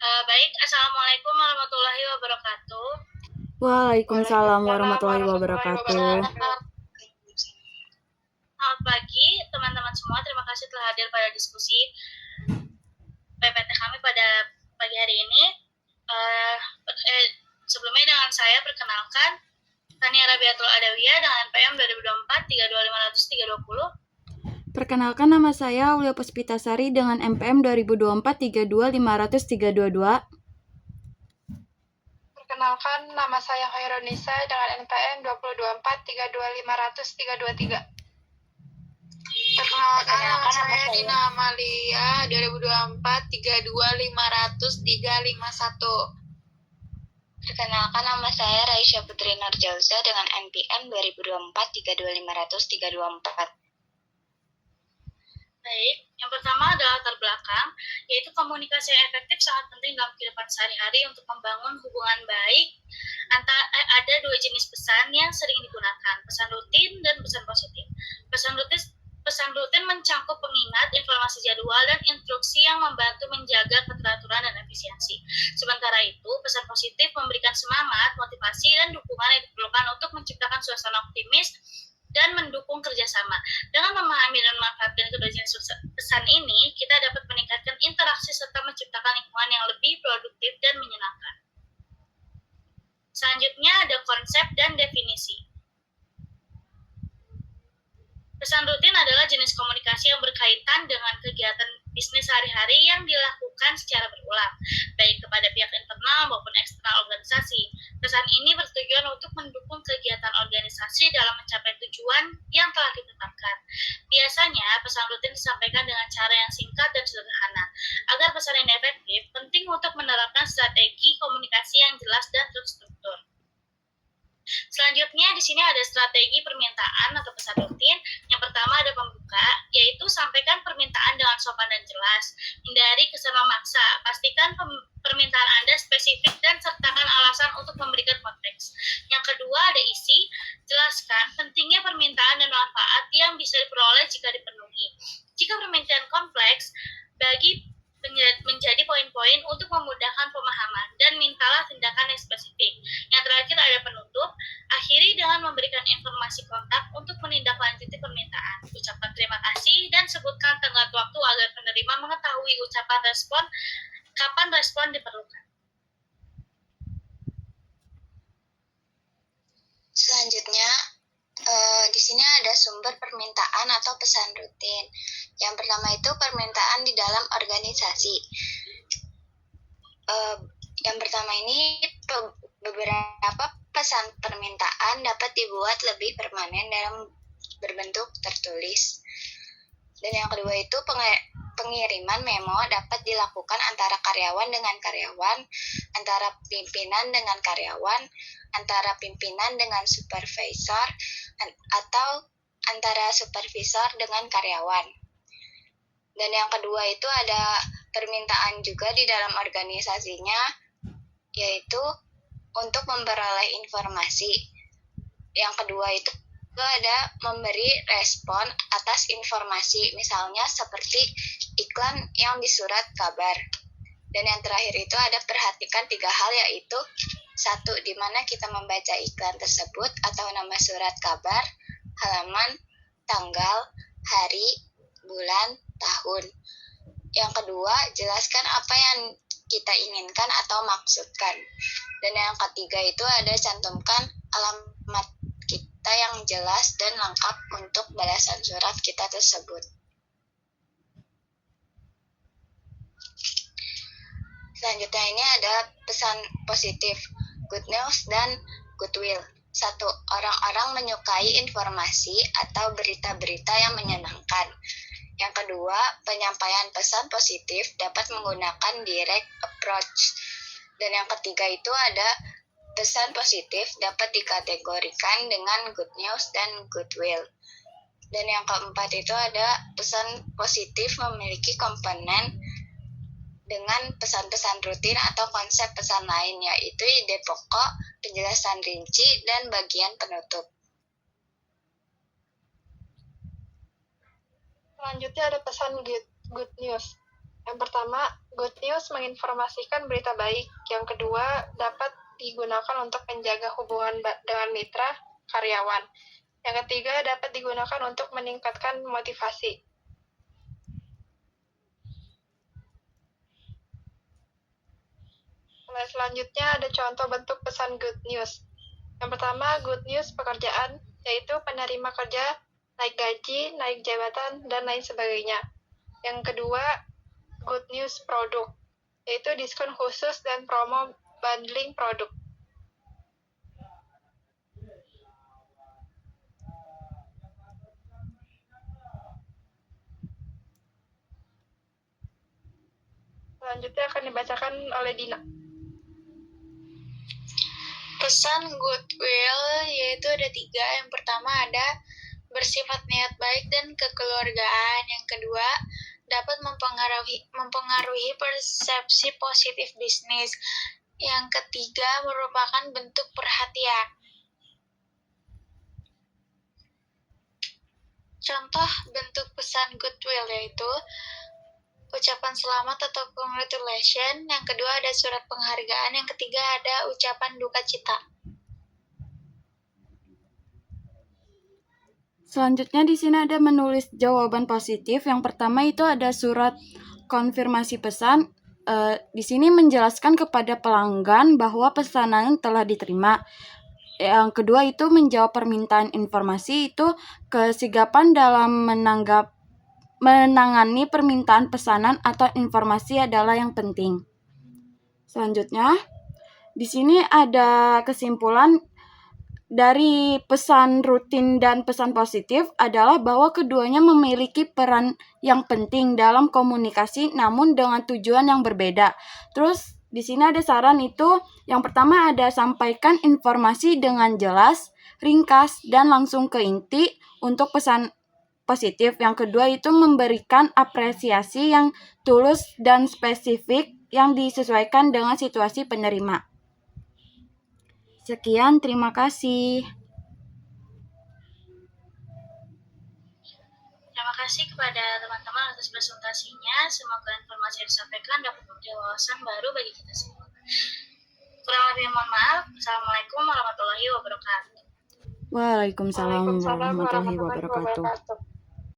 Baik, Assalamualaikum warahmatullahi wabarakatuh. Waalaikumsalam Waalaikumsalam warahmatullahi warahmatullahi wabarakatuh. wabarakatuh. Selamat pagi, teman-teman semua. Terima kasih telah hadir pada diskusi PPT kami pada pagi hari ini. Sebelumnya dengan saya perkenalkan Tania Rabiatul Adawiyah dengan NPM 2024 32500 320. Perkenalkan, nama saya Aulia Puspitasari dengan NPM 2024 32500 322. Perkenalkan, nama saya Khaironisa dengan NPM 2024 32500 323. Perkenalkan, nama saya Dina Amalia 2024 32500 351. Perkenalkan, nama saya Raisya Putri Narjauza dengan NPM 2024 32500 324. Baik, yang pertama adalah latar belakang, yaitu komunikasi yang efektif sangat penting dalam kehidupan sehari-hari untuk membangun hubungan baik. Ada dua jenis pesan yang sering digunakan, pesan rutin dan pesan positif. Pesan rutin mencangkup pengingat, informasi jadwal, dan instruksi yang membantu menjaga keteraturan dan efisiensi. Sementara itu, pesan positif memberikan semangat, motivasi, dan dukungan yang diperlukan untuk menciptakan suasana optimis dan mendukung kerjasama. Dengan memahami dan memanfaatkan kedua jenis pesan ini, kita dapat meningkatkan interaksi serta menciptakan lingkungan yang lebih produktif dan menyenangkan. Selanjutnya ada konsep dan definisi. Pesan rutin adalah jenis komunikasi yang berkaitan dengan kegiatan bisnis sehari-hari yang dilakukan secara berulang, baik kepada pihak internal maupun eksternal organisasi. Pesan ini bertujuan untuk mendukung kegiatan organisasi dalam mencapai tujuan yang telah ditetapkan. Biasanya, pesan rutin disampaikan dengan cara yang singkat dan sederhana. Agar pesan ini efektif, penting untuk menerapkan strategi komunikasi yang jelas dan terstruktur. Selanjutnya di sini ada strategi permintaan atau pesan rutin. Yang pertama ada pembuka, yaitu sampaikan permintaan dengan sopan dan jelas. Hindari kesan memaksa. Pastikan permintaan Anda spesifik dan sertakan alasan untuk memberikan konteks. Yang kedua ada isi. Jelaskan pentingnya permintaan dan manfaat yang bisa diperoleh jika dipenuhi. Jika permintaan kompleks, bagi menjadi poin-poin untuk memudahkan pemahaman dan mintalah tindakan yang spesifik. Yang terakhir ada penutup. Akhiri dengan memberikan informasi kontak untuk menindaklanjuti permintaan. Ucapkan terima kasih dan sebutkan tenggat waktu agar penerima mengetahui ucapan respon kapan respon diperlukan. Selanjutnya, di sini ada sumber permintaan atau pesan rutin. Yang pertama itu permintaan di dalam organisasi. Yang pertama ini beberapa pesan permintaan dapat dibuat lebih permanen dalam berbentuk tertulis. Dan yang kedua itu pengiriman memo dapat dilakukan antara karyawan dengan karyawan, antara pimpinan dengan karyawan, antara pimpinan dengan supervisor, atau antara supervisor dengan karyawan. Dan yang kedua itu ada permintaan juga di dalam organisasinya, yaitu untuk memperoleh informasi. Yang kedua itu ada memberi respon atas informasi, misalnya seperti iklan yang di surat kabar. Dan yang terakhir itu ada perhatikan 3 hal, yaitu 1. Di mana kita membaca iklan tersebut atau nama surat kabar, halaman, tanggal, hari, bulan, tahun. Yang kedua, jelaskan apa yang kita inginkan atau maksudkan. Dan yang ketiga itu ada cantumkan alamat kita yang jelas dan lengkap untuk balasan surat kita tersebut. Selanjutnya ini ada pesan positif, good news dan goodwill. 1. Orang-orang menyukai informasi atau berita-berita yang menyenangkan. Yang kedua, penyampaian pesan positif dapat menggunakan direct approach. Dan yang ketiga itu ada pesan positif dapat dikategorikan dengan good news dan goodwill. Dan yang keempat itu ada pesan positif memiliki komponen dengan pesan-pesan rutin atau konsep pesan lain, yaitu ide pokok, penjelasan rinci, dan bagian penutup. Selanjutnya ada pesan good news. Yang pertama, good news menginformasikan berita baik. Yang kedua, dapat digunakan untuk menjaga hubungan dengan mitra, karyawan. Yang ketiga, dapat digunakan untuk meningkatkan motivasi. Selanjutnya ada contoh bentuk pesan good news. Yang pertama, good news pekerjaan, yaitu penerima kerja, naik gaji, naik jabatan, dan lain sebagainya. Yang kedua, good news produk, yaitu diskon khusus dan promo bundling produk. Selanjutnya akan dibacakan oleh Dina. Pesan goodwill yaitu ada 3. Yang pertama ada bersifat niat baik dan kekeluargaan. Yang kedua, dapat mempengaruhi persepsi positif bisnis. Yang ketiga, merupakan bentuk perhatian. Contoh bentuk pesan goodwill yaitu ucapan selamat atau congratulation. Yang kedua ada surat penghargaan. Yang ketiga ada ucapan duka cita. Selanjutnya di sini ada menulis jawaban positif. Yang pertama itu ada surat konfirmasi pesan. Di sini menjelaskan kepada pelanggan bahwa pesanan telah diterima. Yang kedua itu menjawab permintaan informasi, itu kesigapan dalam menangani permintaan pesanan atau informasi adalah yang penting. Selanjutnya, di sini ada kesimpulan dari pesan rutin dan pesan positif adalah bahwa keduanya memiliki peran yang penting dalam komunikasi namun dengan tujuan yang berbeda. Terus di sini ada saran itu, yang pertama ada sampaikan informasi dengan jelas, ringkas, dan langsung ke inti untuk pesan positif. Yang kedua itu memberikan apresiasi yang tulus dan spesifik yang disesuaikan dengan situasi penerima. Sekian, terima kasih. Terima kasih kepada teman-teman atas presentasinya. Semoga informasi yang disampaikan dapat memberi wawasan baru bagi kita semua. Kurang lebih mohon maaf. Assalamualaikum warahmatullahi wabarakatuh. Waalaikumsalam warahmatullahi wabarakatuh.